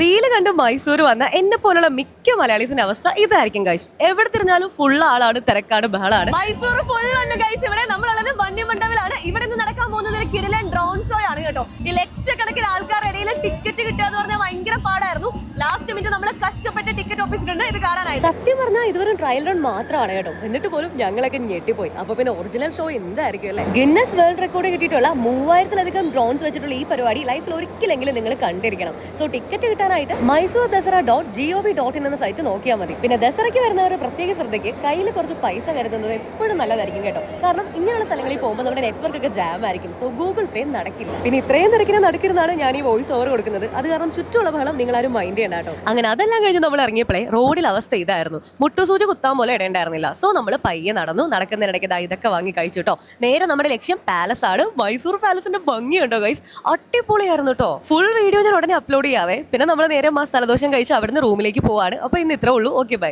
Reel കണ്ട് മൈസൂർ വന്ന എന്നെ പോലുള്ള മിക്ക മലയാളീസിന്റെ അവസ്ഥ ഇതായിരിക്കും ഗൈസ്. എവിടെ തിരിഞ്ഞാലും ഫുൾ ആളാണ്, തിരക്കാണ്, ബഹളാണ്. മൈസൂർ ഫുൾ ഉണ്ട് ഗൈസ്. ഇവിടെ നമ്മളുള്ളത് വന്യമണ്ഡപത്തിലാണ്. ഇവിടെ നിന്ന് നടക്കാൻ പോകുന്നത് ഒരു കിടിലൻ ഡ്രോൺ ഷോ ആണ് കേട്ടോ. ഈ ലക്ഷക്കണക്കിന് ആൾക്കാരുടെ ഇടയിൽ ടിക്കറ്റ് കിട്ടുക എന്ന് പറഞ്ഞാൽ ഭയങ്കര പാടായിരുന്നു. ലാസ്റ്റ് മിനിറ്റ് നമ്മൾ കഷ്ടപ്പെട്ട് ടിക്കറ്റ് ഒപ്പിച്ചിട്ടുണ്ട് ഇത് കാണാനായി. സത്യം പറഞ്ഞാൽ ഇതുവരെ ട്രയൽ റൺ മാത്രമാണ് കേട്ടോ. എന്നിട്ട് പോലും ഞങ്ങളൊക്കെ ഞെട്ടിപ്പോയി. അപ്പൊ പിന്നെ ഒറിജിനൽ ഷോ എന്തായിരിക്കും അല്ലേ? ഗിന്നസ് വേൾഡ് റെക്കോർഡ് കിട്ടിയിട്ടുള്ള 3000-ലധികം ഡ്രോൺസ് വെച്ചിട്ടുള്ള ഈ പരിപാടി ലൈഫിൽ ഒരിക്കലെങ്കിലും നിങ്ങൾ കണ്ടിരിക്കണം. സോ ടിക്കറ്റ് കിട്ടാനായിട്ട് MySoorDasara.gov.in എന്ന സൈറ്റ് നോക്കിയാൽ മതി. പിന്നെ ദസറയ്ക്ക് വരുന്നവർ പ്രത്യേക ശ്രദ്ധയ്ക്ക് കയ്യിൽ കുറച്ച് പൈസ കരുതുന്നത് എപ്പോഴും നല്ലതായിരിക്കും കേട്ടോ. കാരണം ഇങ്ങനെയുള്ള സ്ഥലങ്ങളിൽ പോകുമ്പോൾ നമ്മുടെ നെറ്റ്വർക്ക് ഒക്കെ ജാം ആയിരിക്കും. സോ ഗൂഗിൾ പേ നടക്കില്ല. പിന്നെ ഇത്രയും തിരക്കിനെ നടക്കുന്നതാണ് ഞാൻ ഈ വോയിസ് ഓവർ കൊടുക്കുന്നത്. അത് കാരണം ചുറ്റുമുള്ള ബഹളം നിങ്ങൾ ആരും മൈൻഡ് ചെയ്യണ്ട കേട്ടോ. അങ്ങനെ അതെല്ലാം കഴിഞ്ഞ് നമ്മൾ ഇറങ്ങിയപ്പോഴേ റോഡിൽ അവസ്ഥ ഇതായിരുന്നു. മുട്ടുസൂചി കുത്താൻ പോലെ ഇടേണ്ടായിരുന്നില്ല. സോ നമ്മൾ പയ്യെ നടന്നു. നടക്കുന്നതിനിടയ്ക്ക് ഇതൊക്കെ വാങ്ങി കഴിച്ചു കേട്ടോ. നേരെ നമ്മുടെ ലക്ഷ്യം പാലസ് ആണ്. മൈസൂർ പാലസിന്റെ ഭംഗിയുണ്ടോ ഗൈസ്? അടിപൊളിയായിരുന്നു കേട്ടോ. ഫുൾ വീഡിയോ ഞാൻ ഉടനെ അപ്ലോഡ് ചെയ്യാവേ. പിന്നെ നമ്മൾ നേരെ സ്ഥലദോഷം കഴിച്ച് അവിടുന്ന് റൂമിലേക്ക് പോവാണ്. അപ്പൊ ഇന്ന് ഇത്രേ ഉള്ളൂ. Okay bye.